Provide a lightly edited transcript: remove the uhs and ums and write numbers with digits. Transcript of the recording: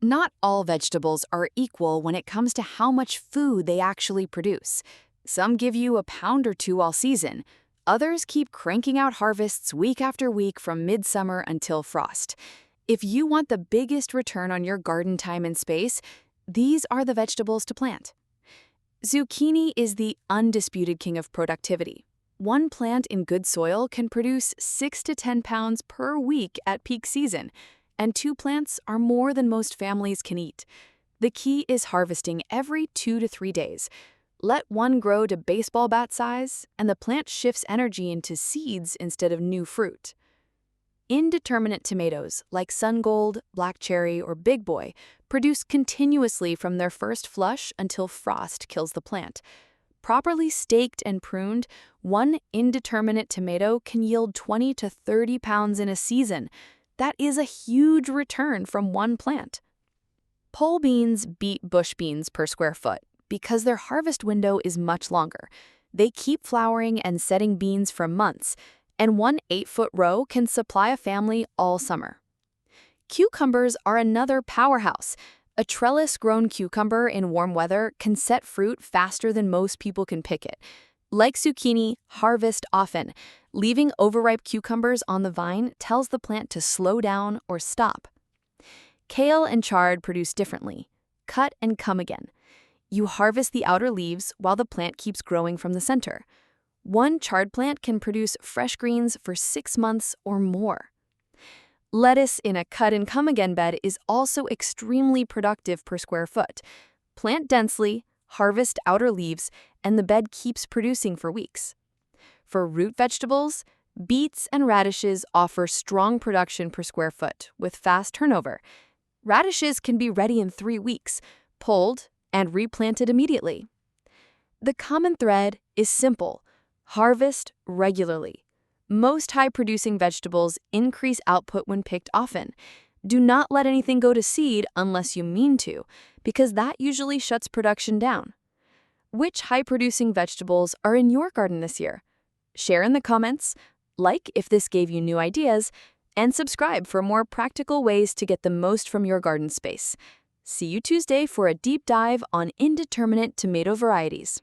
Not all vegetables are equal when it comes to how much food they actually produce. Some give you a pound or two all season. Others keep cranking out harvests week after week from midsummer until frost. If you want the biggest return on your garden time and space, these are the vegetables to plant. Zucchini is the undisputed king of productivity. One plant in good soil can produce 6 to 10 pounds per week at peak season, and 2 plants are more than most families can eat. The key is harvesting every 2 to 3 days. Let one grow to baseball bat size, and the plant shifts energy into seeds instead of new fruit. Indeterminate tomatoes like Sun Gold, Black Cherry, or Big Boy produce continuously from their first flush until frost kills the plant. Properly staked and pruned, one indeterminate tomato can yield 20 to 30 pounds in a season. That is a huge return from one plant. Pole beans beat bush beans per square foot because their harvest window is much longer. They keep flowering and setting beans for months, and one 8-foot row can supply a family all summer. Cucumbers are another powerhouse. A trellis-grown cucumber in warm weather can set fruit faster than most people can pick it. Like zucchini, harvest often. Leaving overripe cucumbers on the vine tells the plant to slow down or stop. Kale and chard produce differently. Cut and come again. You harvest the outer leaves while the plant keeps growing from the center. One chard plant can produce fresh greens for 6 months or more. Lettuce in a cut-and-come-again bed is also extremely productive per square foot. Plant densely, harvest outer leaves, and the bed keeps producing for weeks. For root vegetables, beets and radishes offer strong production per square foot with fast turnover. Radishes can be ready in 3 weeks, pulled, and replanted immediately. The common thread is simple. Harvest regularly. Most high-producing vegetables increase output when picked often. Do not let anything go to seed unless you mean to, because that usually shuts production down. Which high-producing vegetables are in your garden this year? Share in the comments, like if this gave you new ideas, and subscribe for more practical ways to get the most from your garden space. See you Tuesday for a deep dive on indeterminate tomato varieties.